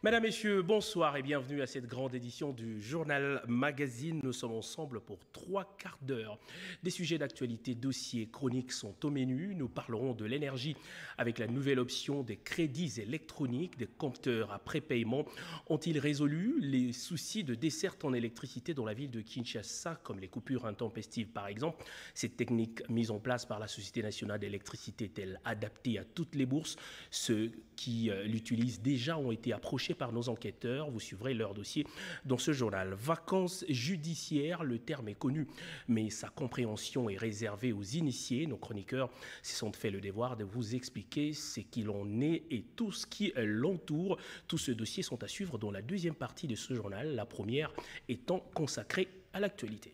Mesdames, Messieurs, bonsoir et bienvenue à cette grande édition du Journal Magazine. Nous sommes ensemble pour 3 quarts d'heure. Des sujets d'actualité, dossiers, chroniques sont au menu. Nous parlerons de l'énergie avec la nouvelle option des crédits électroniques. Des compteurs à prépaiement ont-ils résolu les soucis de desserte en électricité dans la ville de Kinshasa, comme les coupures intempestives par exemple? Cette technique mise en place par la Société nationale d'électricité est-elle adaptée à toutes les bourses? Ceux qui l'utilisent déjà ont été approchés par nos enquêteurs. Vous suivrez leur dossier dans ce journal. Vacances judiciaires, le terme est connu, mais sa compréhension est réservée aux initiés. Nos chroniqueurs se sont fait le devoir de vous expliquer ce qu'il en est et tout ce qui l'entoure. Tous ces dossiers sont à suivre dans la deuxième partie de ce journal, la première étant consacrée à l'actualité.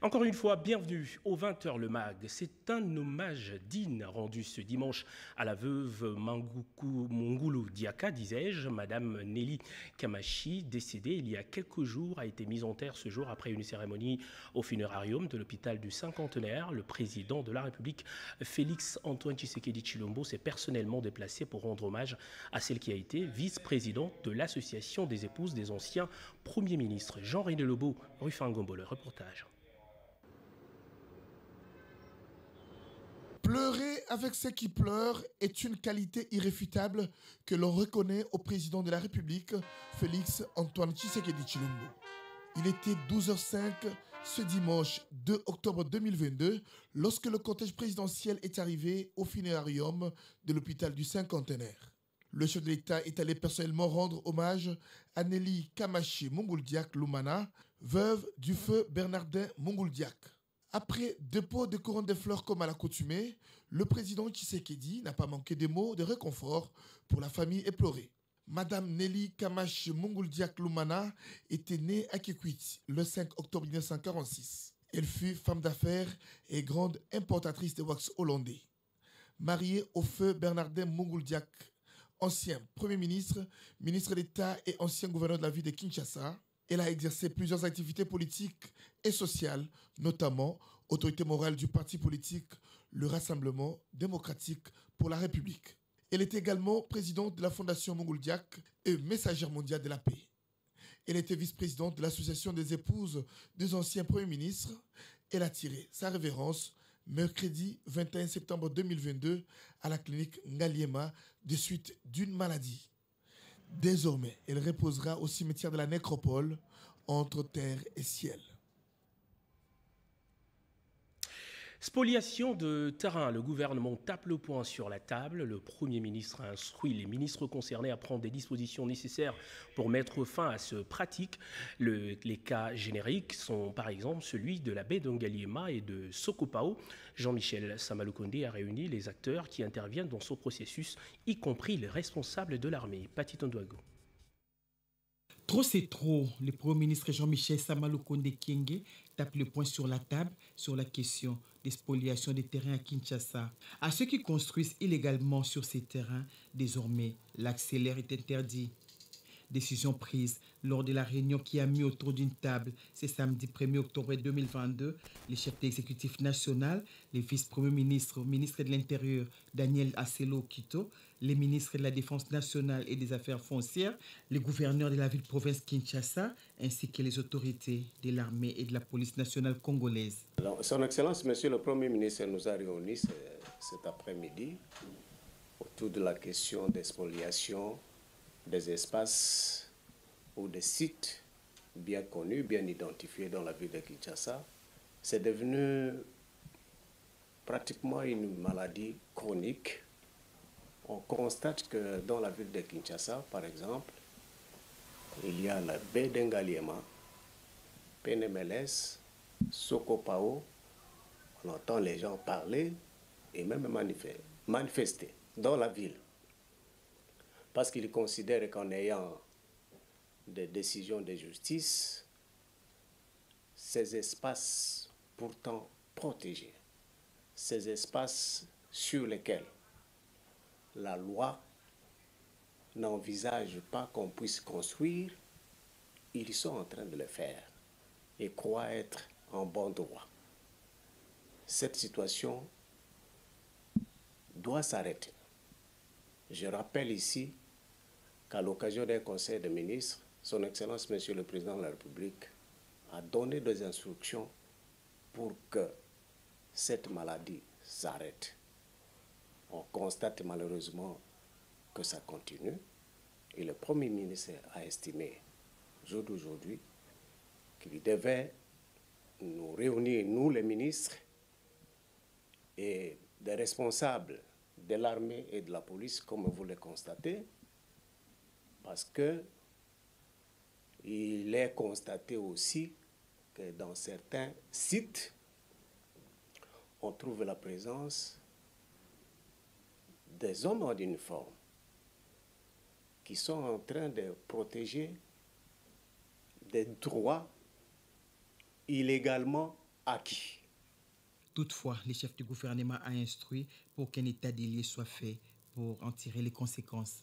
Encore une fois, bienvenue au 20h le MAG. C'est un hommage digne rendu ce dimanche à la veuve Mongulu Diaka, disais-je. Madame Nelly Kamachi, décédée il y a quelques jours, a été mise en terre ce jour après une cérémonie au funérarium de l'hôpital du Cinquantenaire. Le président de la République, Félix Antoine Tshisekedi Tshilombo, s'est personnellement déplacé pour rendre hommage à celle qui a été vice-présidente de l'Association des épouses des anciens premiers ministres. Jean-René Lebeau, Rufin Gombo, le reportage. Pleurer avec ceux qui pleurent est une qualité irréfutable que l'on reconnaît au président de la République, Félix Antoine Tshisekedi Tshilombo. Il était 12h05 ce dimanche 2 octobre 2022 lorsque le cortège présidentiel est arrivé au funérarium de l'hôpital du Cinquantenaire. Le chef de l'État est allé personnellement rendre hommage à Nelly Kamachi Monguldiak Lumana, veuve du feu Bernardin Monguldiak. Après dépôt de couronnes de fleurs comme à l'accoutumée, le président Tshisekedi n'a pas manqué de mots de réconfort pour la famille éplorée. Madame Nelly Kamachi Monguldiak Lumana était née à Kikwit le 5 octobre 1946. Elle fut femme d'affaires et grande importatrice de wax hollandais. Mariée au feu Bernardin Monguldiak, ancien Premier ministre, ministre d'État et ancien gouverneur de la ville de Kinshasa, elle a exercé plusieurs activités politiques et sociales, notamment autorité morale du parti politique le Rassemblement démocratique pour la République. Elle est également présidente de la Fondation Monguldiak et messagère mondiale de la paix. Elle était vice-présidente de l'Association des épouses des anciens premiers ministres. Elle a tiré sa révérence mercredi 21 septembre 2022 à la clinique Ngaliema de suite d'une maladie. Désormais, elle reposera au cimetière de la nécropole, entre terre et ciel. Spoliation de terrain, le gouvernement tape le poing sur la table. Le Premier ministre a instruit les ministres concernés à prendre des dispositions nécessaires pour mettre fin à ce pratique. Les cas génériques sont par exemple celui de la baie d'Ngaliema et de Sokopao. Jean-Michel Samaloukonde a réuni les acteurs qui interviennent dans ce processus, y compris les responsables de l'armée. Pati Tondouago. Trop c'est trop. Le Premier ministre Jean-Michel Samaloukonde Kyenge tape le poing sur la table sur la question des spoliations des terrains à Kinshasa. À ceux qui construisent illégalement sur ces terrains, désormais, l'accélère est interdit. Décision prise lors de la réunion qui a mis autour d'une table ce samedi 1er octobre 2022 les chefs d'exécutif national, les vice-premiers ministres, ministre de l'Intérieur Daniel Asselo Kito, les ministres de la Défense nationale et des Affaires foncières, les gouverneurs de la ville-province Kinshasa, ainsi que les autorités de l'armée et de la police nationale congolaise. Alors, Son Excellence, Monsieur le Premier ministre nous a réunis cet après-midi autour de la question des spoliations des espaces ou des sites bien connus, bien identifiés dans la ville de Kinshasa. C'est devenu pratiquement une maladie chronique. On constate que dans la ville de Kinshasa, par exemple, il y a la baie d'Ngaliema, Penemeles, Sokopao. On entend les gens parler et même manifester dans la ville. Parce qu'ils considèrent qu'en ayant des décisions de justice, ces espaces pourtant protégés, ces espaces sur lesquels la loi n'envisage pas qu'on puisse construire, ils sont en train de le faire et croient être en bon droit. cette situation doit s'arrêter. Je rappelle ici qu'à l'occasion d'un conseil de ministres, Son Excellence, Monsieur le Président de la République, a donné des instructions pour que cette maladie s'arrête. On constate malheureusement que ça continue et le Premier ministre a estimé, jour d'aujourd'hui, qu'il devait nous réunir, nous les ministres et des responsables de l'armée et de la police, comme vous le constatez, parce que il est constaté aussi que dans certains sites, on trouve la présence des hommes en uniforme qui sont en train de protéger des droits illégalement acquis. Toutefois, le chef du gouvernement a instruit pour qu'un état des lieux soit fait pour en tirer les conséquences.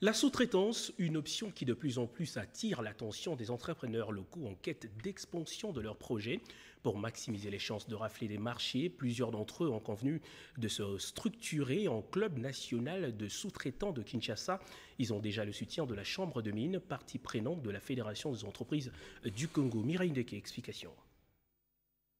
La sous-traitance, une option qui de plus en plus attire l'attention des entrepreneurs locaux en quête d'expansion de leurs projets. Pour maximiser les chances de rafler des marchés, plusieurs d'entre eux ont convenu de se structurer en club national de sous-traitants de Kinshasa. Ils ont déjà le soutien de la Chambre de mines, partie prenante de la Fédération des entreprises du Congo. Mireille Ndeke, explication.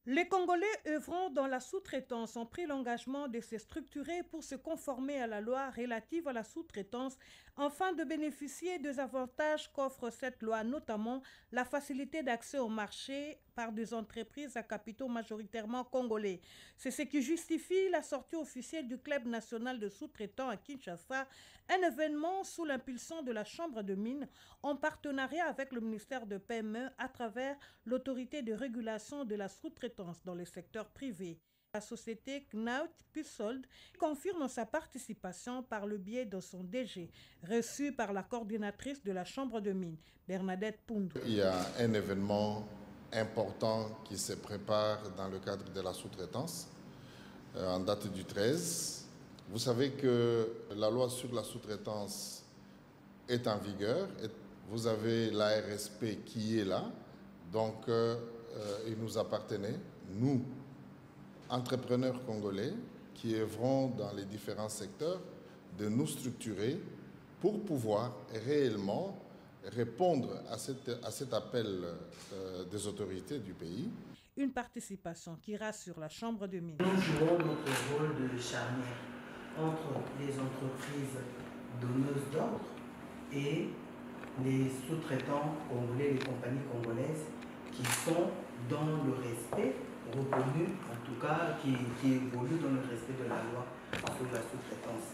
Les Congolais œuvrant dans la sous-traitance ont pris l'engagement de se structurer pour se conformer à la loi relative à la sous-traitance afin de bénéficier des avantages qu'offre cette loi, notamment la facilité d'accès au marché par des entreprises à capitaux majoritairement congolais. C'est ce qui justifie la sortie officielle du Club national de sous-traitants à Kinshasa, un événement sous l'impulsion de la Chambre de mines en partenariat avec le ministère de PME à travers l'autorité de régulation de la sous-traitance dans le secteur privé. La société Knaut Pussold confirme sa participation par le biais de son DG, reçu par la coordinatrice de la Chambre de mines, Bernadette Poundou. Il y a un événement important qui se prépare dans le cadre de la sous-traitance, en date du 13. Vous savez que la loi sur la sous-traitance est en vigueur. Et vous avez la RSP qui est là. Donc, il nous appartenait, nous, entrepreneurs congolais, qui œuvrons dans les différents secteurs, de nous structurer pour pouvoir réellement répondre à cet appel des autorités du pays. Une participation qui rassure la Chambre de mines. Nous jouons notre rôle de charnière entre les entreprises donneuses d'ordre et les sous-traitants congolais, les compagnies congolaises qui sont dans le respect reconnu, en tout cas qui évoluent dans le respect de la loi sur la sous-traitance.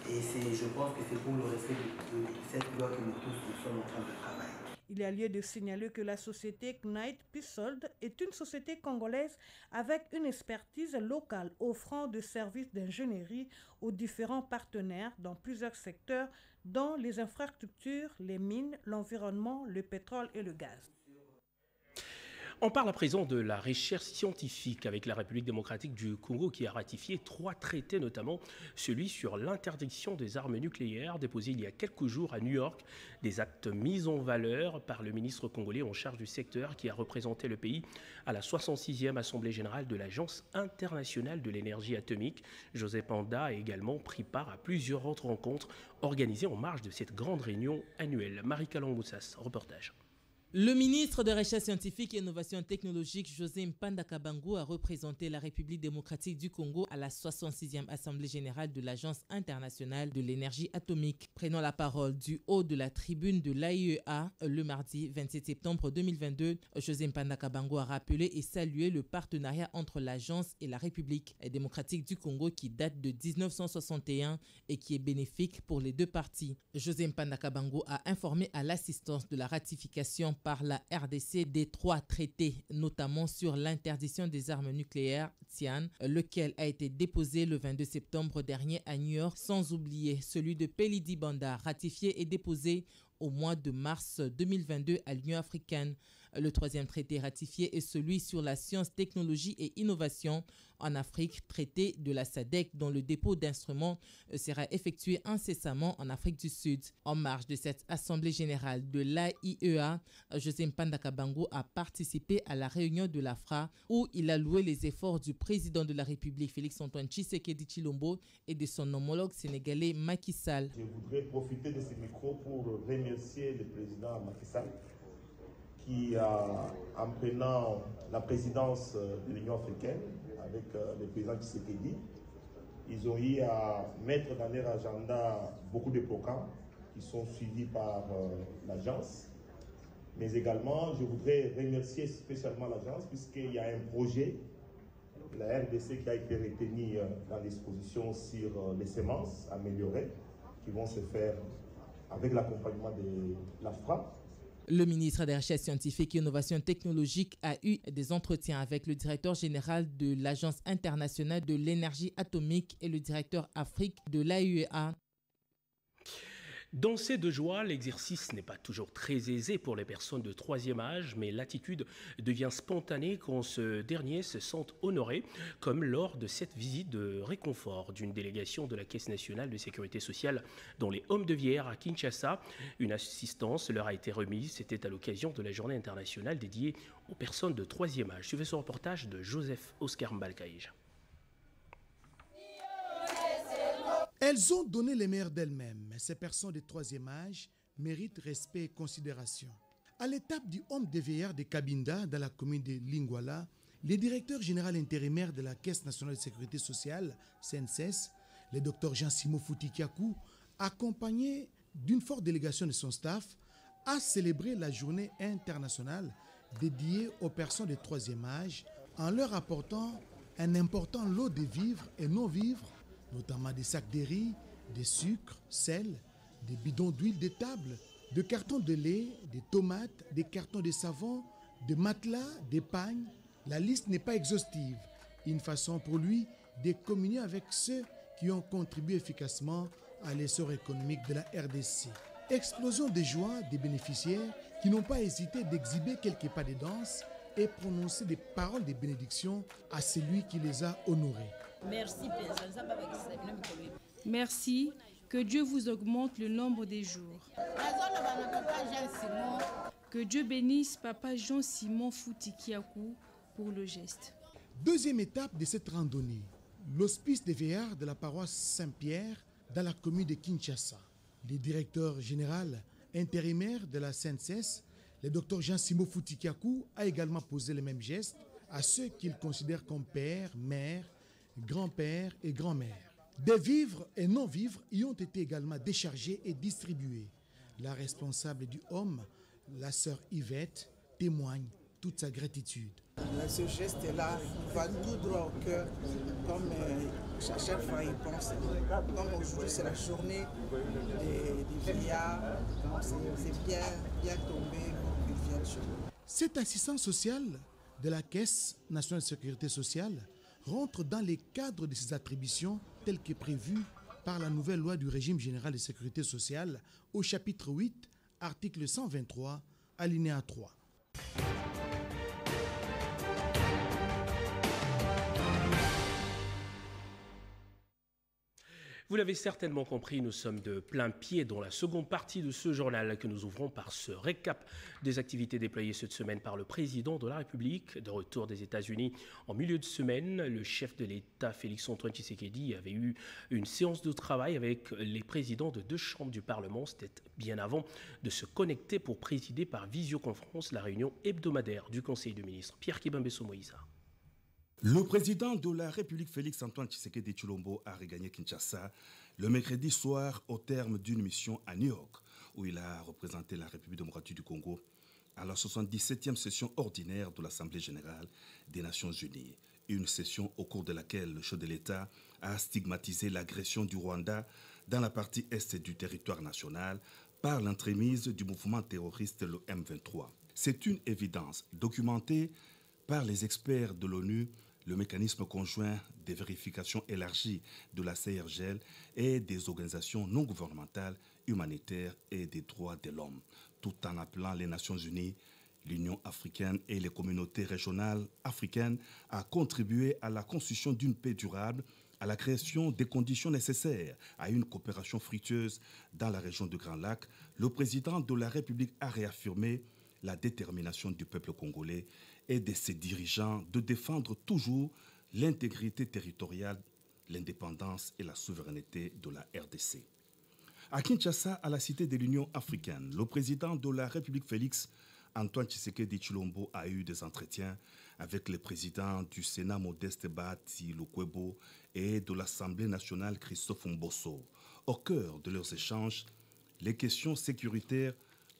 Et je pense que c'est pour le respect de cette loi que nous tous nous sommes en train de travailler. Il y a lieu de signaler que la société Knight Pussold est une société congolaise avec une expertise locale offrant des services d'ingénierie aux différents partenaires dans plusieurs secteurs, dont les infrastructures, les mines, l'environnement, le pétrole et le gaz. On parle à présent de la recherche scientifique avec la République démocratique du Congo qui a ratifié 3 traités, notamment celui sur l'interdiction des armes nucléaires déposé il y a quelques jours à New York. Des actes mis en valeur par le ministre congolais en charge du secteur qui a représenté le pays à la 66e Assemblée générale de l'Agence internationale de l'énergie atomique. Joseph Panda a également pris part à plusieurs autres rencontres organisées en marge de cette grande réunion annuelle. Marie-Calon Moussas, reportage. Le ministre de Recherche scientifique et Innovation technologique, José Mpanda Kabangu, a représenté la République démocratique du Congo à la 66e Assemblée générale de l'Agence internationale de l'énergie atomique. Prenant la parole du haut de la tribune de l'AIEA le mardi 27 septembre 2022, José Mpanda Kabangu a rappelé et salué le partenariat entre l'Agence et la République démocratique du Congo qui date de 1961 et qui est bénéfique pour les deux parties. José Mpanda Kabangu a informé à l'assistance de la ratification par la RDC des 3 traités, notamment sur l'interdiction des armes nucléaires, TIAN, lequel a été déposé le 22 septembre dernier à New York, sans oublier celui de Pelidi Banda, ratifié et déposé au mois de mars 2022 à l'Union africaine. Le troisième traité ratifié est celui sur la science, technologie et innovation en Afrique, traité de la SADC, dont le dépôt d'instruments sera effectué incessamment en Afrique du Sud. En marge de cette assemblée générale de l'AIEA, José Mpanda Kabango a participé à la réunion de l'AFRA où il a loué les efforts du président de la République, Félix-Antoine Tshisekedi Tshilombo, et de son homologue sénégalais Macky Sall. Je voudrais profiter de ce micro pour remercier le président Macky Sall qui, en prenant la présidence de l'Union africaine avec le président Tshisekedi, ils ont eu à mettre dans leur agenda beaucoup de programmes qui sont suivis par l'agence. Mais également, je voudrais remercier spécialement l'agence puisqu'il y a un projet de la RDC qui a été retenu dans l'exposition sur les semences améliorées qui vont se faire avec l'accompagnement de l'AFRA. Le ministre des Recherches scientifiques et innovations technologiques a eu des entretiens avec le directeur général de l'Agence internationale de l'énergie atomique et le directeur Afrique de l'AIEA. Danser de joie, l'exercice n'est pas toujours très aisé pour les personnes de troisième âge, mais l'attitude devient spontanée quand ce dernier se sent honoré, comme lors de cette visite de réconfort d'une délégation de la Caisse nationale de sécurité sociale dans les Hommes de Vière à Kinshasa. Une assistance leur a été remise, c'était à l'occasion de la journée internationale dédiée aux personnes de troisième âge. Suivez ce reportage de Joseph Oscar Mbalkaïj. Elles ont donné les meilleures d'elles-mêmes. Ces personnes de troisième âge méritent respect et considération. À l'étape du Homme de Veillard de Cabinda, dans la commune de Lingwala, le directeur général intérimaire de la Caisse nationale de sécurité sociale, CNSS, le docteur Jean-Simon Foutikiakou, accompagné d'une forte délégation de son staff, a célébré la journée internationale dédiée aux personnes de troisième âge en leur apportant un important lot de vivres et non-vivres, notamment des sacs de riz, des sucres, sel, des bidons d'huile de table, de cartons de lait, des tomates, des cartons de savon, des matelas, des pagnes. La liste n'est pas exhaustive. Une façon pour lui de communier avec ceux qui ont contribué efficacement à l'essor économique de la RDC. Explosion de joie des bénéficiaires qui n'ont pas hésité d'exhiber quelques pas de danse et prononcer des paroles de bénédiction à celui qui les a honorés. Merci, que Dieu vous augmente le nombre des jours. Que Dieu bénisse Papa Jean-Simon Foutikiakou pour le geste. Deuxième étape de cette randonnée, l'hospice des Veillards de la paroisse Saint-Pierre dans la commune de Kinshasa. Le directeur général intérimaire de la CNSS, le docteur Jean-Simon Foutikiakou, a également posé les mêmes gestes à ceux qu'il considère comme père, mère, grand-père et grand-mère. Des vivres et non-vivres y ont été également déchargés et distribués. La responsable du homme, la sœur Yvette, témoigne toute sa gratitude. Ce geste-là va tout droit au cœur, comme chaque fois il pense. Comme aujourd'hui c'est la journée des vieillards, c'est bien tombé pour qu'ils viennent chez nous. Cette assistance sociale de la Caisse nationale de sécurité sociale rentre dans les cadres de ses attributions telles que prévues par la nouvelle loi du régime général de sécurité sociale au chapitre 8, article 123, alinéa 3. Vous l'avez certainement compris, nous sommes de plein pied dans la seconde partie de ce journal que nous ouvrons par ce récap des activités déployées cette semaine par le président de la République. De retour des États-Unis en milieu de semaine, le chef de l'État, Félix-Antoine Tshisekedi, avait eu une séance de travail avec les présidents de deux chambres du Parlement. C'était bien avant de se connecter pour présider par visioconférence la réunion hebdomadaire du Conseil des ministres. Pierre Kibambeso Moïsa. Le président de la République, Félix-Antoine Tshisekedi Tshilombo, a regagné Kinshasa le mercredi soir au terme d'une mission à New York, où il a représenté la République démocratique du Congo à la 77e session ordinaire de l'Assemblée générale des Nations unies. Une session au cours de laquelle le chef de l'État a stigmatisé l'agression du Rwanda dans la partie est du territoire national par l'entremise du mouvement terroriste le M23. C'est une évidence documentée par les experts de l'ONU, le mécanisme conjoint des vérifications élargies de la CIRGL et des organisations non gouvernementales, humanitaires et des droits de l'homme, tout en appelant les Nations Unies L'Union africaine et les communautés régionales africaines a contribué à la construction d'une paix durable, à la création des conditions nécessaires à une coopération fructueuse dans la région du Grand Lac. Le président de la République a réaffirmé la détermination du peuple congolais et de ses dirigeants de défendre toujours l'intégrité territoriale, l'indépendance et la souveraineté de la RDC. À Kinshasa, à la Cité de l'Union africaine, le président de la République Félix Antoine Tshisekedi Tshilombo a eu des entretiens avec les présidents du Sénat Modeste Bahati Lukwebo et de l'Assemblée nationale Christophe Mbosso. Au cœur de leurs échanges, les questions sécuritaires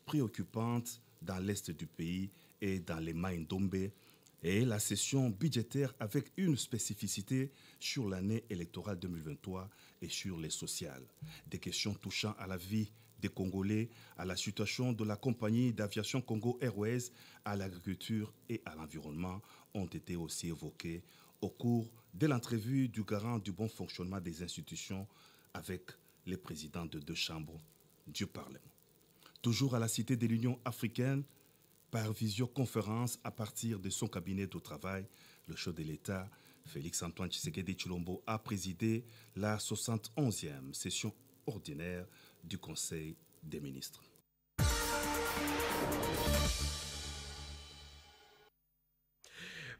préoccupantes dans l'est du pays et dans les Maïndombe et la session budgétaire avec une spécificité sur l'année électorale 2023 et sur les sociales. Des questions touchant à la vie des Congolais, à la situation de la compagnie d'aviation Congo Airways, à l'agriculture et à l'environnement ont été aussi évoquées au cours de l'entrevue du garant du bon fonctionnement des institutions avec les présidents de deux chambres du Parlement. Toujours à la Cité de l'Union africaine, par visioconférence à partir de son cabinet de travail, le chef de l'État, Félix-Antoine Tshisekedi Tshilombo, a présidé la 71e session ordinaire du Conseil des ministres.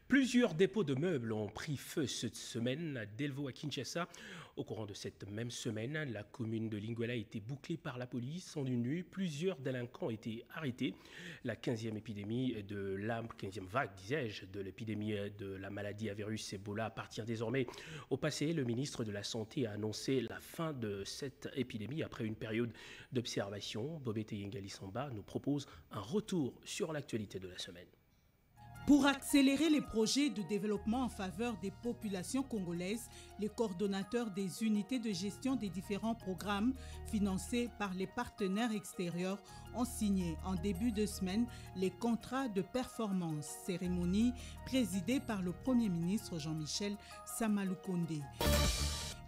Plusieurs dépôts de meubles ont pris feu cette semaine à Delvaux à Kinshasa. Au courant de cette même semaine, la commune de Linguala a été bouclée par la police en une nuit. Plusieurs délinquants ont été arrêtés. La 15e épidémie de la 15e vague, disais-je, de l'épidémie de la maladie à virus Ebola appartient désormais au passé. Le ministre de la Santé a annoncé la fin de cette épidémie après une période d'observation. Bobete Yengali Samba nous propose un retour sur l'actualité de la semaine. Pour accélérer les projets de développement en faveur des populations congolaises, les coordonnateurs des unités de gestion des différents programmes financés par les partenaires extérieurs ont signé en début de semaine les contrats de performance, cérémonie présidée par le Premier ministre Jean-Michel Samalukonde.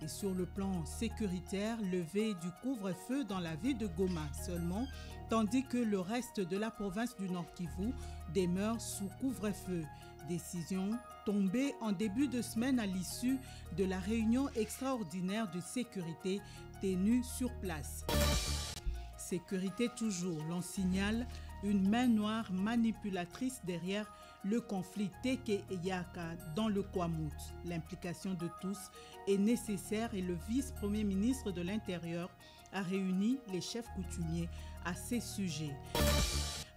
Et sur le plan sécuritaire, levée du couvre-feu dans la ville de Goma seulement, tandis que le reste de la province du Nord Kivu demeure sous couvre-feu. Décision tombée en début de semaine à l'issue de la réunion extraordinaire de sécurité tenue sur place. Sécurité toujours, l'on signale une main noire manipulatrice derrière le conflit Teke et Yaka dans le Kwamout. L'implication de tous est nécessaire et le vice-premier ministre de l'Intérieur a réuni les chefs coutumiers à ces sujets.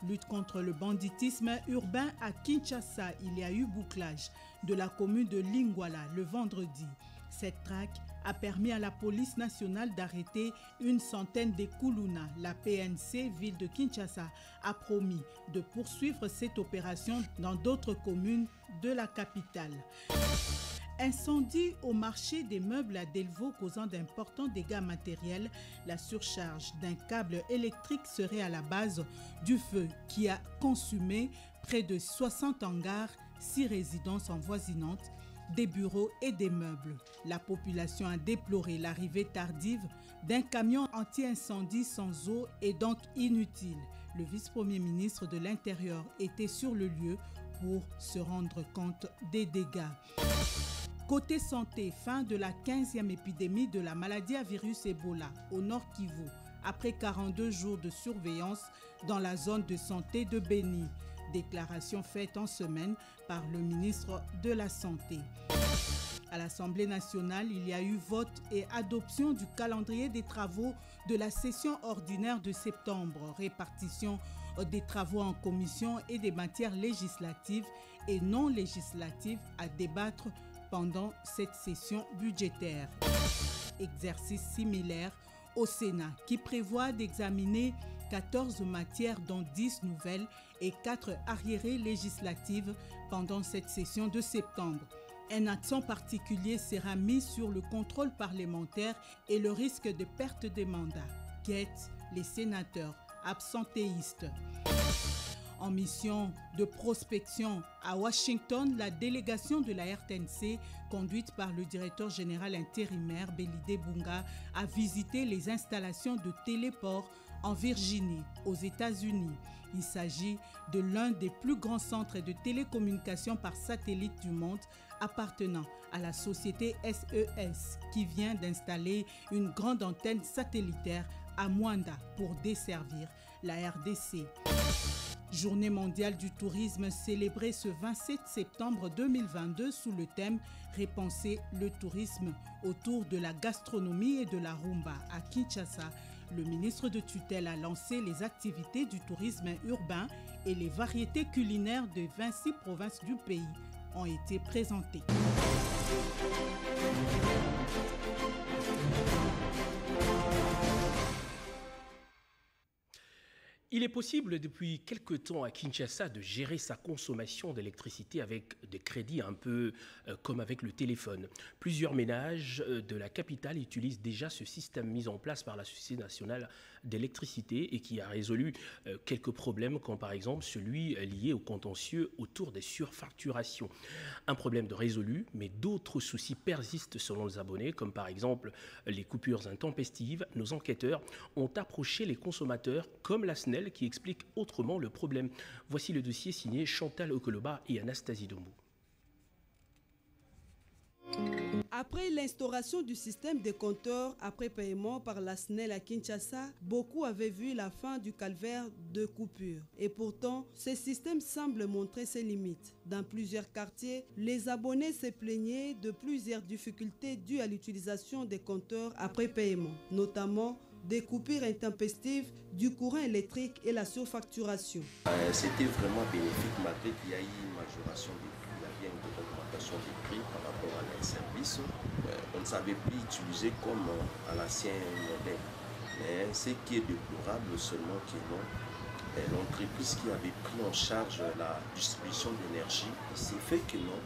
Lutte contre le banditisme urbain à Kinshasa, il y a eu bouclage de la commune de Linguala le vendredi. Cette traque a permis à la police nationale d'arrêter une centaine de Kuluna. La PNC, ville de Kinshasa, a promis de poursuivre cette opération dans d'autres communes de la capitale. Incendie au marché des meubles à Delvaux causant d'importants dégâts matériels. La surcharge d'un câble électrique serait à la base du feu qui a consumé près de 60 hangars, 6 résidences envoisinantes, des bureaux et des meubles. La population a déploré l'arrivée tardive d'un camion anti-incendie sans eau et donc inutile. Le vice-premier ministre de l'Intérieur était sur le lieu pour se rendre compte des dégâts. Côté santé, fin de la 15e épidémie de la maladie à virus Ebola au Nord Kivu, après 42 jours de surveillance dans la zone de santé de Beni. Déclaration faite en semaine par le ministre de la Santé. À l'Assemblée nationale, il y a eu vote et adoption du calendrier des travaux de la session ordinaire de septembre, répartition des travaux en commission et des matières législatives et non législatives à débattre pendant cette session budgétaire. Exercice similaire au Sénat qui prévoit d'examiner 14 matières dont 10 nouvelles et 4 arriérées législatives pendant cette session de septembre. Un accent particulier sera mis sur le contrôle parlementaire et le risque de perte des mandats, guettent les sénateurs absentéistes. En mission de prospection à Washington, la délégation de la RTNC, conduite par le directeur général intérimaire Belidé Bunga, a visité les installations de téléport en Virginie, aux États-Unis. Il s'agit de l'un des plus grands centres de télécommunications par satellite du monde appartenant à la société SES qui vient d'installer une grande antenne satellitaire à Mwanda pour desservir la RDC. Journée mondiale du tourisme célébrée ce 27 septembre 2022 sous le thème « Repenser le tourisme » autour de la gastronomie et de la rumba à Kinshasa. Le ministre de tutelle a lancé les activités du tourisme urbain et les variétés culinaires de 26 provinces du pays ont été présentées. Il est possible depuis quelque temps à Kinshasa de gérer sa consommation d'électricité avec des crédits un peu comme avec le téléphone. Plusieurs ménages de la capitale utilisent déjà ce système mis en place par la Société nationale d'électricité et qui a résolu quelques problèmes comme par exemple celui lié au contentieux autour des surfacturations. Un problème de résolu, mais d'autres soucis persistent selon les abonnés comme par exemple les coupures intempestives. Nos enquêteurs ont approché les consommateurs comme la SNEL qui explique autrement le problème. Voici le dossier signé Chantal Okoloba et Anastasie Dombou. Après l'instauration du système des compteurs après paiement par la SNEL à Kinshasa, beaucoup avaient vu la fin du calvaire de coupure. Et pourtant, ce système semble montrer ses limites. Dans plusieurs quartiers, les abonnés se plaignaient de plusieurs difficultés dues à l'utilisation des compteurs après paiement, notamment des coupures intempestives du courant électrique et la surfacturation. C'était vraiment bénéfique malgré qu'il y a eu une majoration des prix, il y a bien une augmentation des prix par rapport à les services. On ne savait plus utiliser comme à l'ancien modèle. Mais ce qui est déplorable seulement que non, l'entreprise qui avait pris en charge la distribution d'énergie, c'est fait que non,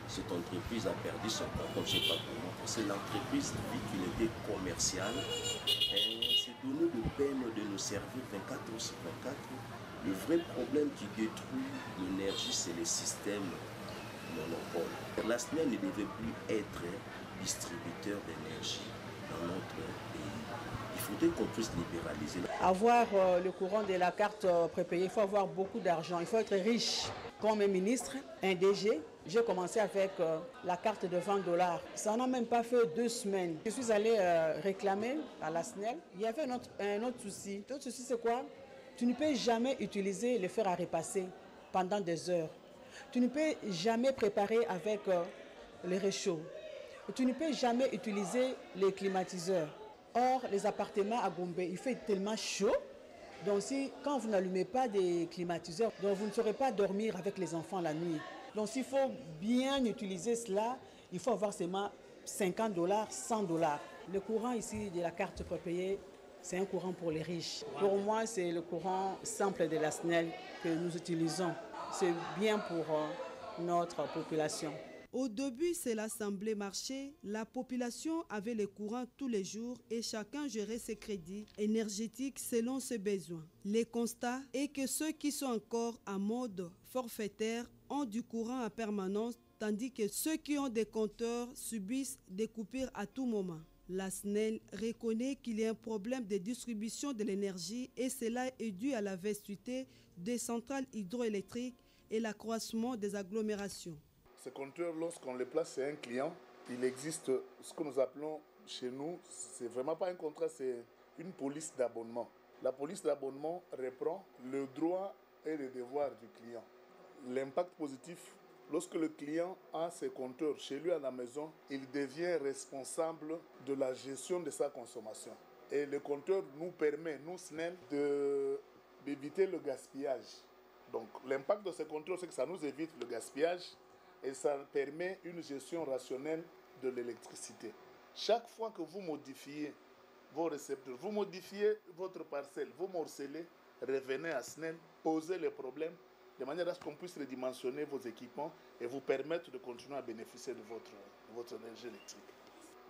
cette entreprise a perdu son patron, je ne sais pas comment. C'est l'entreprise, vu qu'il était commercial, s'est donné de peine de nous servir 24 heures sur 24. Le vrai problème qui détruit l'énergie, c'est le système monopole. La SNEL ne devait plus être distributeur d'énergie dans notre pays. Il faudrait qu'on puisse libéraliser. Avoir le courant de la carte prépayée, il faut avoir beaucoup d'argent, il faut être riche. Comme un ministre, un DG, j'ai commencé avec la carte de $20. Ça n'a même pas fait 2 semaines. Je suis allé réclamer à la SNEL. Il y avait un autre souci. L'autre souci, c'est quoi? Tu ne peux jamais utiliser le fer à repasser pendant des heures. Tu ne peux jamais préparer avec les réchauds. Tu ne peux jamais utiliser les climatiseurs. Or, les appartements à Gombe, il fait tellement chaud. Donc, quand vous n'allumez pas des climatiseurs, donc vous ne saurez pas dormir avec les enfants la nuit. Donc, s'il faut bien utiliser cela, il faut avoir seulement $50, $100. Le courant ici de la carte prépayée, c'est un courant pour les riches. Pour moi, c'est le courant simple de la SNEL que nous utilisons. C'est bien pour notre population. Au début, cela semblait marcher. La population avait le courant tous les jours et chacun gérait ses crédits énergétiques selon ses besoins. Le constat est que ceux qui sont encore en mode forfaitaire ont du courant en permanence, tandis que ceux qui ont des compteurs subissent des coupures à tout moment. La SNEL reconnaît qu'il y a un problème de distribution de l'énergie et cela est dû à la vastuité des centrales hydroélectriques et l'accroissement des agglomérations. Ce compteur, lorsqu'on le place chez un client, il existe ce que nous appelons chez nous, c'est vraiment pas un contrat, c'est une police d'abonnement. La police d'abonnement reprend le droit et le devoir du client. L'impact positif, lorsque le client a ses compteurs chez lui à la maison, il devient responsable de la gestion de sa consommation. Et le compteur nous permet, nous SNEL, d'éviter le gaspillage. Donc l'impact de ce compteur, c'est que ça nous évite le gaspillage et ça permet une gestion rationnelle de l'électricité. Chaque fois que vous modifiez vos récepteurs, vous modifiez votre parcelle, vous morcelez, revenez à SNEL, posez les problèmes de manière à ce qu'on puisse redimensionner vos équipements et vous permettre de continuer à bénéficier de votre énergie électrique.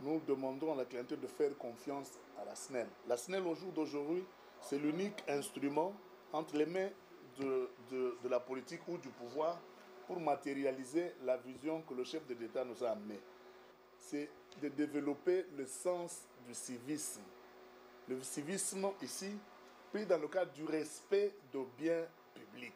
Nous demandons à la clientèle de faire confiance à la SNEL. La SNEL, au jour d'aujourd'hui, c'est l'unique instrument entre les mains de la politique ou du pouvoir pour matérialiser la vision que le chef de l'État nous a amenée. C'est de développer le sens du civisme. Le civisme, ici, pris dans le cadre du respect de biens publics.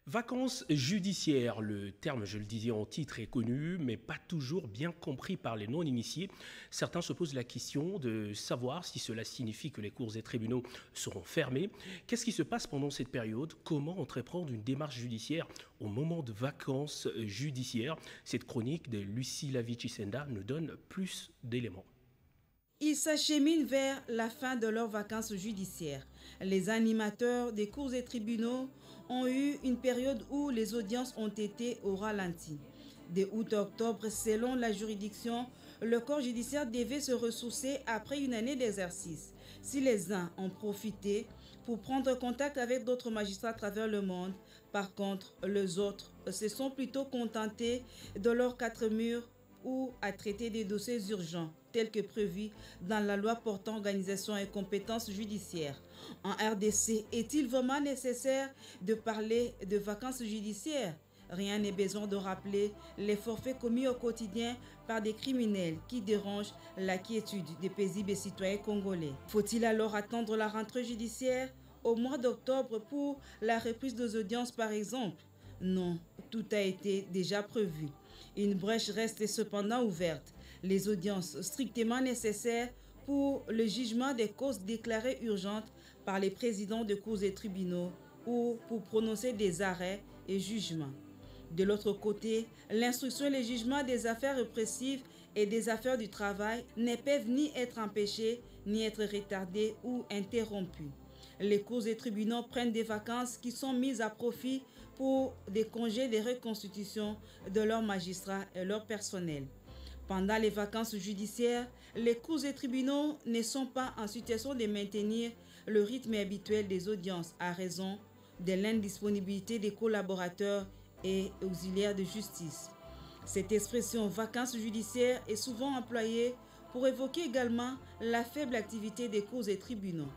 Vacances judiciaires, le terme, je le disais en titre, est connu, mais pas toujours bien compris par les non-initiés. Certains se posent la question de savoir si cela signifie que les cours et tribunaux seront fermés. Qu'est-ce qui se passe pendant cette période? Comment entreprendre une démarche judiciaire au moment de vacances judiciaires? Cette chronique de Lucie Lavici-Senda nous donne plus d'éléments. Ils s'acheminent vers la fin de leurs vacances judiciaires. Les animateurs des cours et tribunaux ont eu une période où les audiences ont été au ralenti. Dès août à octobre, selon la juridiction, le corps judiciaire devait se ressourcer après une année d'exercice. Si les uns ont profité pour prendre contact avec d'autres magistrats à travers le monde, par contre, les autres se sont plutôt contentés de leurs quatre murs ou à traiter des dossiers urgents, tels que prévus dans la loi portant organisation et compétences judiciaires. En RDC, est-il vraiment nécessaire de parler de vacances judiciaires? Rien n'est besoin de rappeler les forfaits commis au quotidien par des criminels qui dérangent la quiétude des paisibles citoyens congolais. Faut-il alors attendre la rentrée judiciaire au mois d'octobre pour la reprise des audiences par exemple? Non, tout a été déjà prévu. Une brèche reste cependant ouverte. Les audiences strictement nécessaires pour le jugement des causes déclarées urgentes par les présidents de cours et tribunaux ou pour prononcer des arrêts et jugements. De l'autre côté, l'instruction et le jugement des affaires répressives et des affaires du travail ne peuvent ni être empêchés, ni être retardés ou interrompus. Les cours et tribunaux prennent des vacances qui sont mises à profit pour des congés de reconstitution de leurs magistrats et leur personnel. Pendant les vacances judiciaires, les cours et tribunaux ne sont pas en situation de maintenir le rythme habituel des audiences à raison de l'indisponibilité des collaborateurs et auxiliaires de justice. Cette expression « vacances judiciaires » est souvent employée pour évoquer également la faible activité des cours et tribunaux.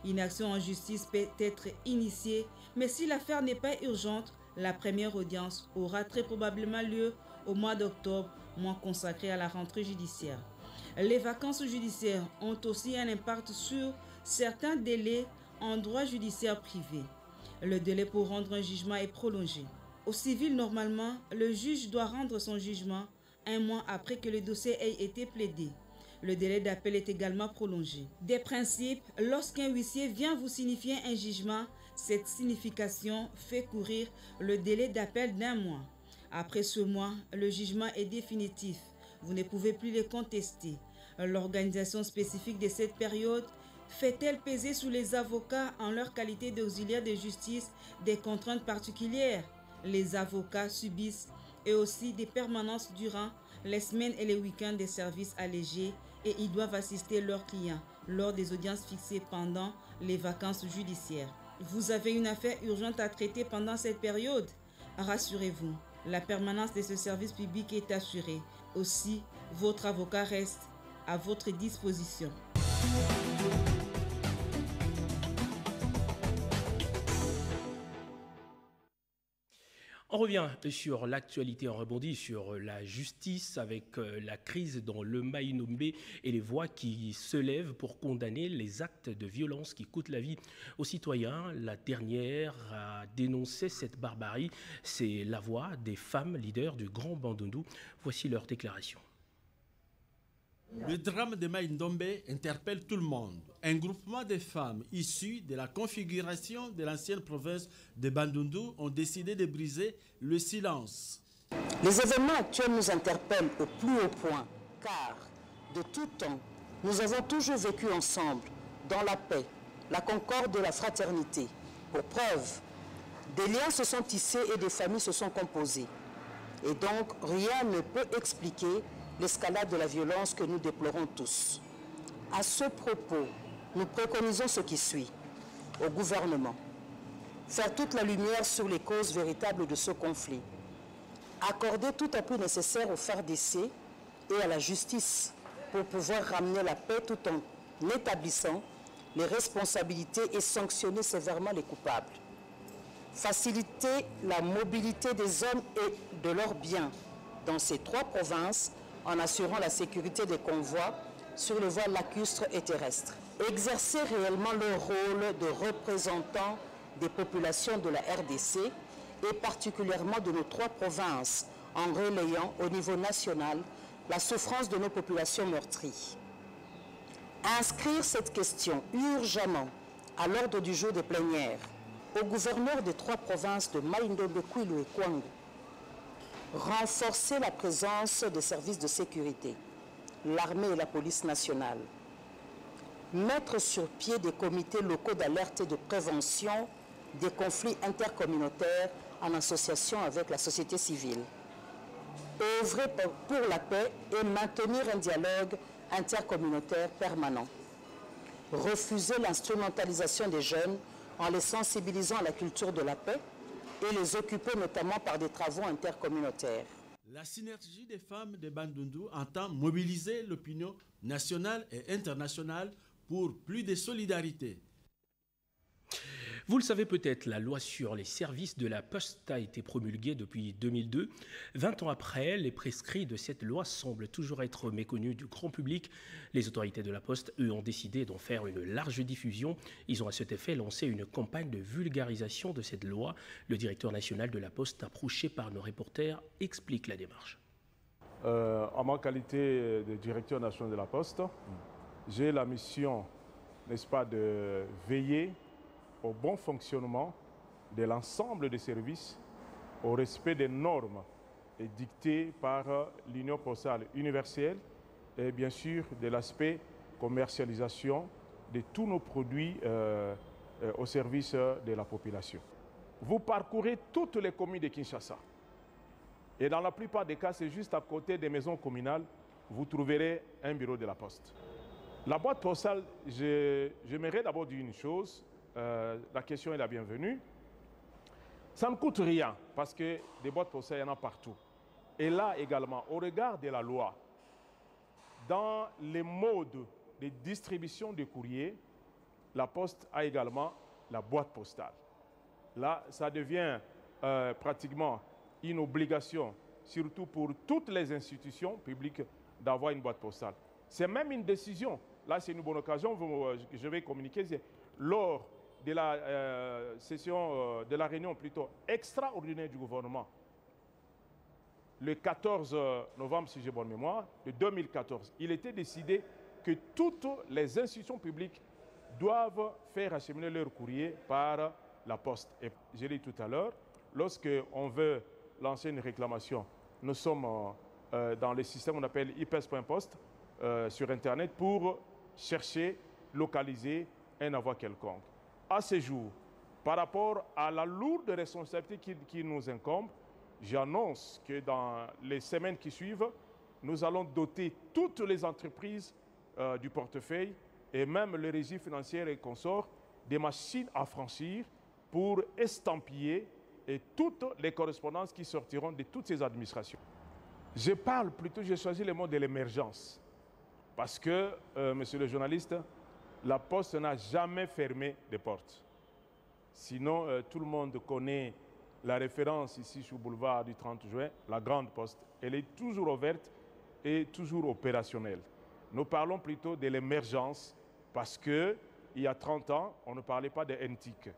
Une action en justice peut être initiée, mais si l'affaire n'est pas urgente, la première audience aura très probablement lieu au mois d'octobre, mois consacré à la rentrée judiciaire. Les vacances judiciaires ont aussi un impact sur certains délais en droit judiciaire privé. Le délai pour rendre un jugement est prolongé. Au civil, normalement, le juge doit rendre son jugement un mois après que le dossier ait été plaidé. Le délai d'appel est également prolongé. Des principes, lorsqu'un huissier vient vous signifier un jugement, cette signification fait courir le délai d'appel d'un mois. Après ce mois, le jugement est définitif. Vous ne pouvez plus le contester. L'organisation spécifique de cette période fait-elle peser sur les avocats en leur qualité d'auxiliaires de justice des contraintes particulières? Les avocats subissent eux aussi des permanences durant les semaines et les week-ends des services allégés et ils doivent assister leurs clients lors des audiences fixées pendant les vacances judiciaires. Vous avez une affaire urgente à traiter pendant cette période? Rassurez-vous, la permanence de ce service public est assurée. Aussi, votre avocat reste à votre disposition. On revient sur l'actualité, on rebondit sur la justice avec la crise dans le Mai-Ndombe et les voix qui se lèvent pour condamner les actes de violence qui coûtent la vie aux citoyens. La dernière à dénoncer cette barbarie, c'est la voix des femmes leaders du Grand Bandundu. Voici leur déclaration. Le drame de Mai-Ndombe interpelle tout le monde. Un groupement de femmes issues de la configuration de l'ancienne province de Bandundu ont décidé de briser le silence. Les événements actuels nous interpellent au plus haut point, car de tout temps, nous avons toujours vécu ensemble, dans la paix, la concorde et la fraternité. Pour preuve, des liens se sont tissés et des familles se sont composées. Et donc, rien ne peut expliquer l'escalade de la violence que nous déplorons tous. À ce propos, nous préconisons ce qui suit au gouvernement. Faire toute la lumière sur les causes véritables de ce conflit. Accorder tout appui nécessaire aux FARDC et à la justice pour pouvoir ramener la paix tout en établissant les responsabilités et sanctionner sévèrement les coupables. faciliter la mobilité des hommes et de leurs biens dans ces 3 provinces en assurant la sécurité des convois sur les voies lacustres et terrestres. Exercer réellement leur rôle de représentants des populations de la RDC et particulièrement de nos 3 provinces en relayant au niveau national la souffrance de nos populations meurtries. Inscrire cette question urgemment à l'ordre du jour des plénières au gouverneur des 3 provinces de Mai-Ndombe, Kwilu et Kwango. Renforcer la présence des services de sécurité, l'armée et la police nationale. Mettre sur pied des comités locaux d'alerte et de prévention des conflits intercommunautaires en association avec la société civile. Œuvrer pour la paix et maintenir un dialogue intercommunautaire permanent. Refuser l'instrumentalisation des jeunes en les sensibilisant à la culture de la paix et les occuper notamment par des travaux intercommunautaires. La synergie des femmes de Bandundu entend mobiliser l'opinion nationale et internationale pour plus de solidarité. Vous le savez peut-être, la loi sur les services de la Poste a été promulguée depuis 2002. 20 ans après, les prescrits de cette loi semblent toujours être méconnus du grand public. Les autorités de la Poste, eux, ont décidé d'en faire une large diffusion. Ils ont à cet effet lancé une campagne de vulgarisation de cette loi. Le directeur national de la Poste, approché par nos reporters, explique la démarche. En ma qualité de directeur national de la Poste, j'ai la mission, n'est-ce pas, de veiller au bon fonctionnement de l'ensemble des services, au respect des normes dictées par l'Union postale universelle et bien sûr de l'aspect commercialisation de tous nos produits au service de la population. Vous parcourez toutes les communes de Kinshasa et dans la plupart des cas, c'est juste à côté des maisons communales, vous trouverez un bureau de la Poste. La boîte postale, j'aimerais d'abord dire une chose. La question est la bienvenue. Ça ne coûte rien parce que des boîtes postales, il y en a partout. Et là également, au regard de la loi, dans les modes de distribution de courrier, la Poste a également la boîte postale. Là, ça devient pratiquement une obligation, surtout pour toutes les institutions publiques, d'avoir une boîte postale. C'est même une décision. Là, c'est une bonne occasion, je vais communiquer. Lors de la session, de la réunion plutôt extraordinaire du gouvernement, le 14 novembre, si j'ai bonne mémoire, de 2014, il était décidé que toutes les institutions publiques doivent faire acheminer leur courrier par la Poste. Et je l'ai dit tout à l'heure, lorsqu'on veut lancer une réclamation, nous sommes dans le système qu'on appelle ipes.post sur Internet pour chercher, localiser un envoi quelconque. À ce jour, par rapport à la lourde responsabilité qui nous incombe, j'annonce que dans les semaines qui suivent, nous allons doter toutes les entreprises du portefeuille et même les régies financières et consorts des machines à franchir pour estampiller et toutes les correspondances qui sortiront de toutes ces administrations. J'ai choisi le mot de l'émergence parce que, monsieur le journaliste, la Poste n'a jamais fermé de portes. Sinon, tout le monde connaît la référence ici sur le boulevard du 30 juin, la Grande Poste. Elle est toujours ouverte et toujours opérationnelle. Nous parlons plutôt de l'émergence parce qu'il y a 30 ans, on ne parlait pas de NTIC.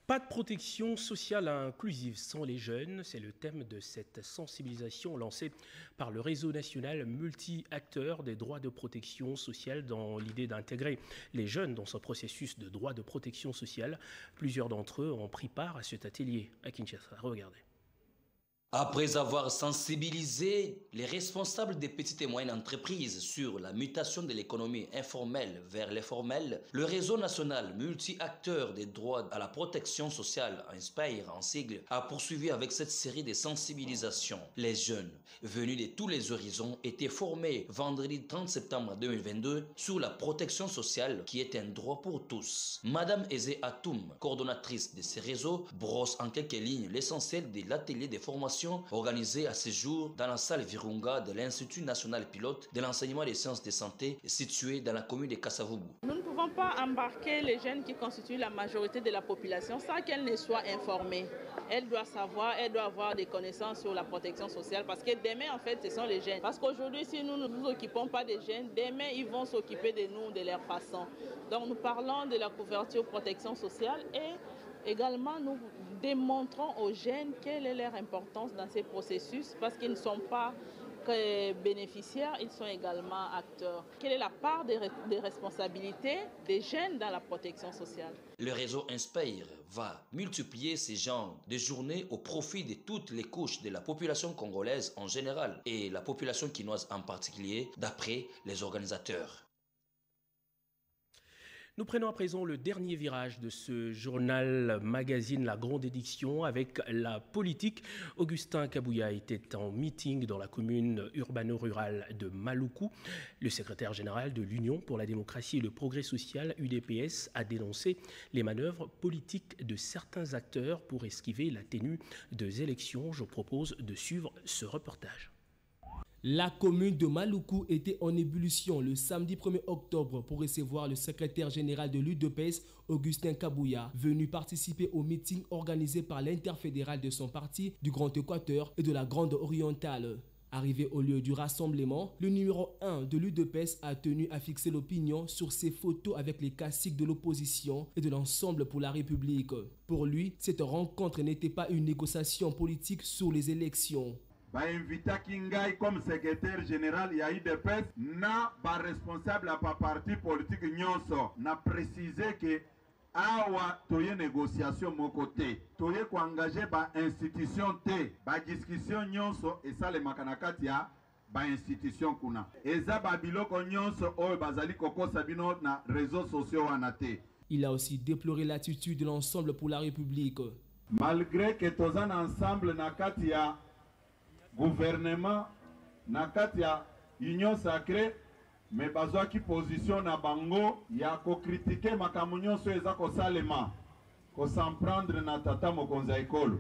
Pas de protection sociale inclusive sans les jeunes, c'est le thème de cette sensibilisation lancée par le réseau national multi-acteurs des droits de protection sociale dans l'idée d'intégrer les jeunes dans ce processus de droits de protection sociale. Plusieurs d'entre eux ont pris part à cet atelier à Kinshasa. Regardez. Après avoir sensibilisé les responsables des petites et moyennes entreprises sur la mutation de l'économie informelle vers l'informel, le réseau national multi-acteurs des droits à la protection sociale, INSPIRE en sigle, a poursuivi avec cette série de sensibilisations. Les jeunes venus de tous les horizons étaient formés vendredi 30 septembre 2022 sur la protection sociale qui est un droit pour tous. Madame Eze Atoum, coordonnatrice de ces réseaux, brosse en quelques lignes l'essentiel de l'atelier de formation organisée à ce jour dans la salle Virunga de l'Institut national pilote de l'enseignement des sciences de santé situé dans la commune de Kassavubu. Nous ne pouvons pas embarquer les jeunes qui constituent la majorité de la population sans qu'elles ne soient informées. Elle doit savoir, elle doit avoir des connaissances sur la protection sociale parce que demain, en fait, ce sont les jeunes. Parce qu'aujourd'hui, si nous ne nous occupons pas des jeunes, demain, ils vont s'occuper de nous de leur façon. Donc, nous parlons de la couverture protection sociale et également, nous démontrons aux jeunes quelle est leur importance dans ces processus parce qu'ils ne sont pas que bénéficiaires, ils sont également acteurs. Quelle est la part des responsabilités des jeunes dans la protection sociale? Le réseau Inspire va multiplier ces genres de journées au profit de toutes les couches de la population congolaise en général et la population quinoise en particulier, d'après les organisateurs. Nous prenons à présent le dernier virage de ce journal magazine La Grande Édition avec la politique. Augustin Kabouya était en meeting dans la commune urbano-rurale de Maluku. Le secrétaire général de l'Union pour la démocratie et le progrès social, UDPS, a dénoncé les manœuvres politiques de certains acteurs pour esquiver la tenue des élections. Je propose de suivre ce reportage. La commune de Maluku était en ébullition le samedi 1er octobre pour recevoir le secrétaire général de l'UDPS, Augustin Kabouya, venu participer au meeting organisé par l'interfédéral de son parti du Grand Équateur et de la Grande Orientale. Arrivé au lieu du rassemblement, le numéro 1 de l'UDPS a tenu à fixer l'opinion sur ses photos avec les caciques de l'opposition et de l'Ensemble pour la République. Pour lui, cette rencontre n'était pas une négociation politique sur les élections. Invita Kingai comme secrétaire général ya UDPS na ba responsable à pa parti politique nyonso na préciser que awa toye négociation mon côté toye ko engager ba institution te ba discussion nyonso et ça le makanakati ya ba institution kuna eza ba biloko nyonso oyo bazali kokosa bino na réseaux sociaux wanate. Il a aussi déploré l'attitude de l'Ensemble pour la République. Malgré que tozan ensemble na kati ya gouvernement na kati ya union sacrée mais bazwa ki position na bango ya ko critiquer makambo nyonso eza ko salema ko s'en prendre na tata mokonzi ya ekolo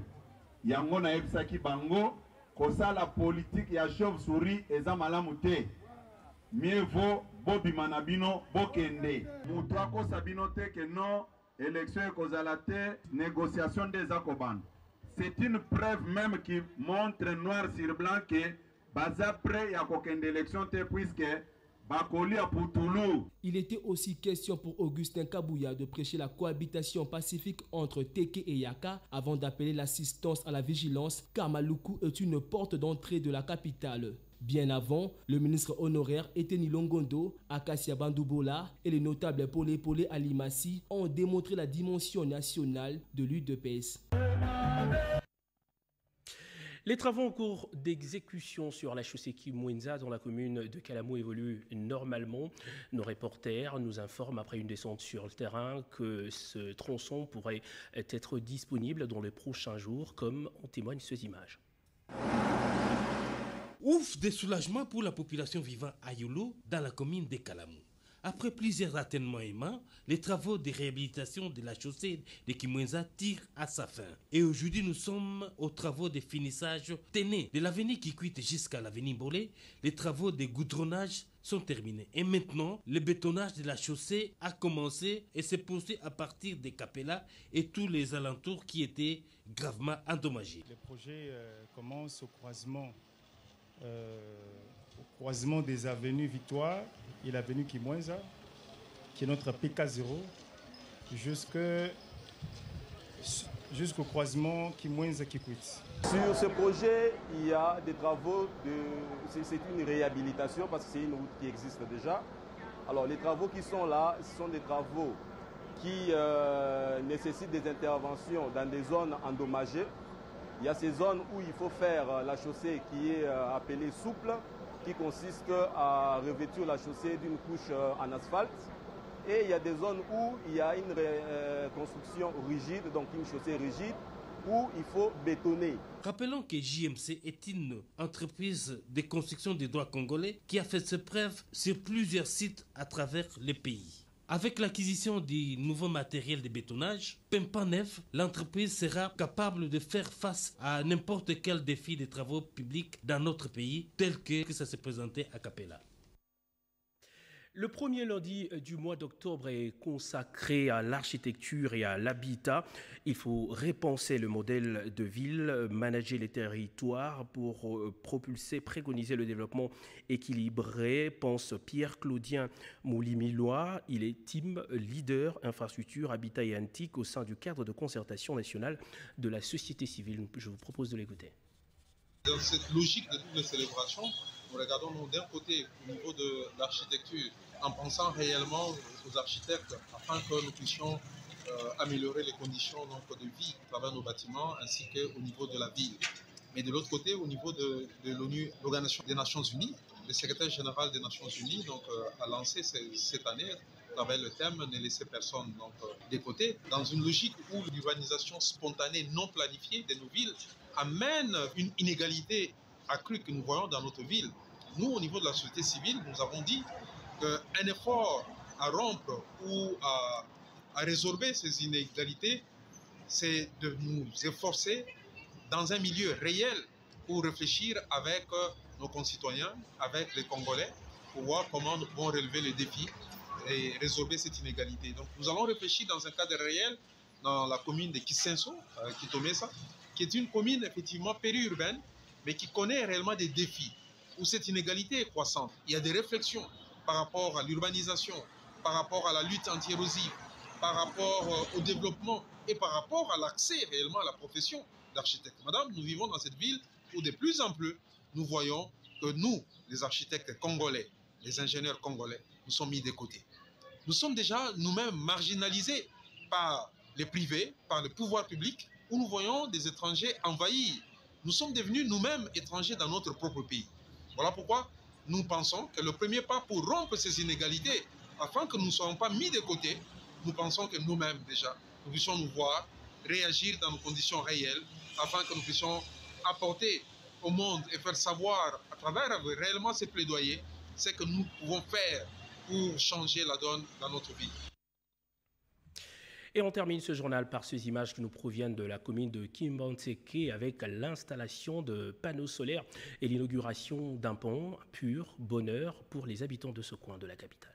yango na yebisaki bango ko sala politique ya chauve-souris eza malamu te mieux vaut bobima na bino bokende mutu akosa bino te ke non élection ekozala te négociation des akobanda. C'est une preuve même qui montre noir sur blanc que baza prêt à kokende élection te puisque bakoli a Poutoulou. Il était aussi question pour Augustin Kabouya de prêcher la cohabitation pacifique entre Teke et Yaka avant d'appeler l'assistance à la vigilance car Maluku est une porte d'entrée de la capitale. Bien avant, le ministre honoraire Eteni Longondo, Akasia Bandoubola et les notables Polé Polé Alimassi ont démontré la dimension nationale de l'UDPS. Les travaux en cours d'exécution sur la chaussée Kimwenza dans la commune de Kalamou évoluent normalement. Nos reporters nous informent après une descente sur le terrain que ce tronçon pourrait être disponible dans les prochains jours, comme en témoignent ces images. Ouf de soulagement pour la population vivant à Yolo dans la commune de Kalamou. Après plusieurs atténuements, les travaux de réhabilitation de la chaussée de Kimwenza tirent à sa fin. Et aujourd'hui, nous sommes aux travaux de finissage téné de l'avenue qui quitte jusqu'à l'avenue Bolé. Les travaux de goudronnage sont terminés. Et maintenant, le bétonnage de la chaussée a commencé et se poursuit à partir de Capella et tous les alentours qui étaient gravement endommagés. Le projet commence au croisement des avenues Victoire et l'avenue Kimwenza, qui est notre PK0, jusqu'au croisement Kimwenza-Kikwit. Sur ce projet, il y a des travaux, c'est une réhabilitation parce que c'est une route qui existe déjà. Alors les travaux qui sont là, ce sont des travaux qui nécessitent des interventions dans des zones endommagées. Il y a ces zones où il faut faire la chaussée qui est appelée souple, qui consiste à revêtir la chaussée d'une couche en asphalte. Et il y a des zones où il y a une construction rigide, donc une chaussée rigide, où il faut bétonner. Rappelons que JMC est une entreprise de construction des droits congolais qui a fait ses preuves sur plusieurs sites à travers le pays. Avec l'acquisition du nouveau matériel de bétonnage, Pempanef, l'entreprise sera capable de faire face à n'importe quel défi de travaux publics dans notre pays, tel que ça s'est présenté à Capella. Le premier lundi du mois d'octobre est consacré à l'architecture et à l'habitat. Il faut repenser le modèle de ville, manager les territoires pour propulser, préconiser le développement équilibré, pense Pierre-Claudien Moulimilois. Il est team leader infrastructure, habitat et antique au sein du cadre de concertation nationale de la société civile. Je vous propose de l'écouter. Dans cette logique de double célébration, nous regardons d'un côté au niveau de l'architecture, en pensant réellement aux architectes afin que nous puissions améliorer les conditions donc, de vie à travers nos bâtiments ainsi qu'au niveau de la ville. Mais de l'autre côté, au niveau de l'ONU, l'Organisation des Nations Unies, le secrétaire général des Nations Unies donc, a lancé cette année à travers le thème « Ne laisser personne donc, de côté », dans une logique où l'urbanisation spontanée non planifiée de nos villes amène une inégalité accrue que nous voyons dans notre ville. Nous, au niveau de la société civile, nous avons dit qu'un effort à rompre ou à résorber ces inégalités, c'est de nous efforcer dans un milieu réel pour réfléchir avec nos concitoyens, avec les Congolais, pour voir comment nous pouvons relever les défis et résorber cette inégalité. Donc nous allons réfléchir dans un cadre réel dans la commune de Kisenso, Kitomesa, qui est une commune effectivement périurbaine, mais qui connaît réellement des défis, où cette inégalité est croissante. Il y a des réflexions par rapport à l'urbanisation, par rapport à la lutte anti-érosive, par rapport au développement et par rapport à l'accès réellement à la profession d'architecte. Madame, nous vivons dans cette ville où de plus en plus, nous voyons que nous, les architectes congolais, les ingénieurs congolais, nous sommes mis de côté. Nous sommes déjà nous-mêmes marginalisés par les privés, par le pouvoir public, où nous voyons des étrangers envahir. Nous sommes devenus nous-mêmes étrangers dans notre propre pays. Voilà pourquoi nous pensons que le premier pas pour rompre ces inégalités, afin que nous ne soyons pas mis de côté, nous pensons que nous-mêmes déjà, nous puissions nous voir, réagir dans nos conditions réelles, afin que nous puissions apporter au monde et faire savoir à travers réellement ces plaidoyers ce que nous pouvons faire pour changer la donne dans notre vie. Et on termine ce journal par ces images qui nous proviennent de la commune de Kimbantseke avec l'installation de panneaux solaires et l'inauguration d'un pont. Pur bonheur pour les habitants de ce coin de la capitale.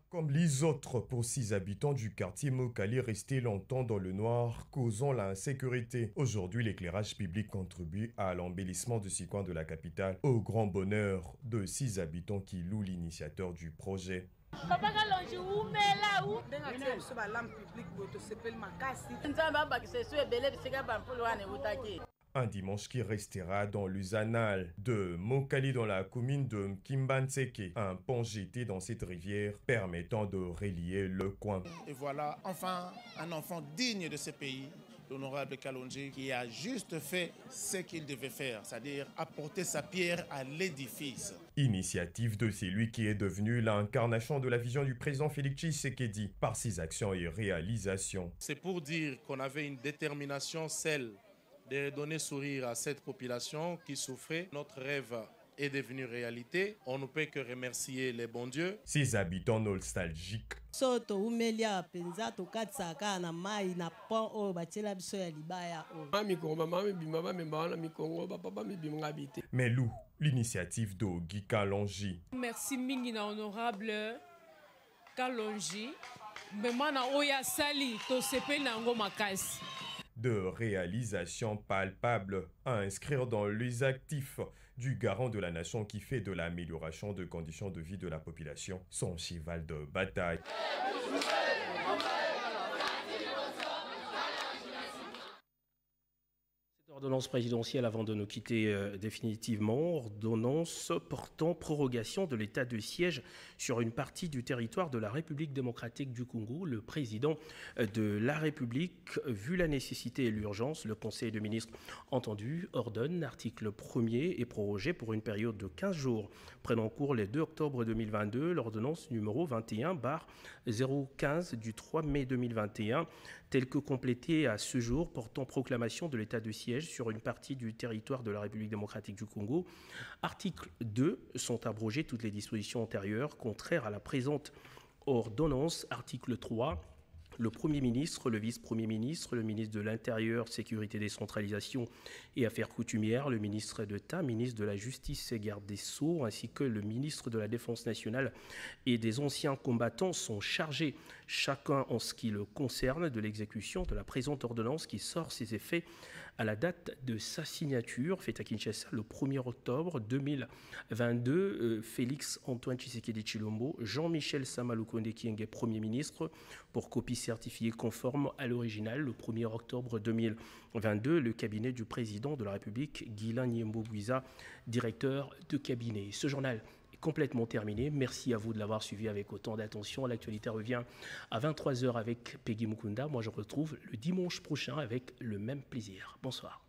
Comme les autres pour 6 habitants du quartier Mokali restés longtemps dans le noir, causant l'insécurité. Aujourd'hui, l'éclairage public contribue à l'embellissement de ce coin de la capitale, au grand bonheur de 6 habitants qui louent l'initiateur du projet. Un dimanche qui restera dans les annales de Mokali dans la commune de Kimbantseke, un pont jeté dans cette rivière permettant de relier le coin. Et voilà, enfin, un enfant digne de ce pays, l'honorable Kalonji, qui a juste fait ce qu'il devait faire, c'est-à-dire apporter sa pierre à l'édifice. Initiative de celui qui est devenu l'incarnation de la vision du président Félix Tshisekedi par ses actions et réalisations. C'est pour dire qu'on avait une détermination, celle de donner sourire à cette population qui souffrait. Notre rêve est devenu réalité. On ne peut que remercier les bons dieux. Ces habitants nostalgiques. Mais loup l'initiative d'Ogi Kalonji. Merci Mingina honorable Kalonji. De réalisation palpable à inscrire dans les actifs du garant de la nation qui fait de l'amélioration de conditions de vie de la population son cheval de bataille. Ordonnance présidentielle avant de nous quitter définitivement, ordonnance portant prorogation de l'état de siège sur une partie du territoire de la République démocratique du Congo. Le président de la République, vu la nécessité et l'urgence, le Conseil de ministres entendu, ordonne l'article 1er est prorogé pour une période de 15 jours, prenant cours les 2 octobre 2022, l'ordonnance numéro 21/015 du 3 mai 2021, telle que complétée à ce jour portant proclamation de l'état de siège sur une partie du territoire de la République démocratique du Congo. Article 2, sont abrogées toutes les dispositions antérieures contraires à la présente ordonnance. Article 3, le Premier ministre, le vice-premier ministre, le ministre de l'Intérieur, Sécurité, Décentralisation et Affaires coutumières, le ministre d'État, ministre de la Justice et Garde des Sceaux, ainsi que le ministre de la Défense nationale et des anciens combattants sont chargés, chacun en ce qui le concerne, de l'exécution de la présente ordonnance qui sort ses effets à la date de sa signature, faite à Kinshasa le 1er octobre 2022. Félix Antoine Tshisekedi Tshilombo, Jean-Michel Sama Lukonde Kyenge, Premier ministre, pour copie certifiée conforme à l'original le 1er octobre 2022. Le cabinet du président de la République, Guilain Nyembo Bouiza, directeur de cabinet. Ce journal est complètement terminé. Merci à vous de l'avoir suivi avec autant d'attention. L'actualité revient à 23h avec Peggy Mukunda. Moi, je retrouve le dimanche prochain avec le même plaisir. Bonsoir.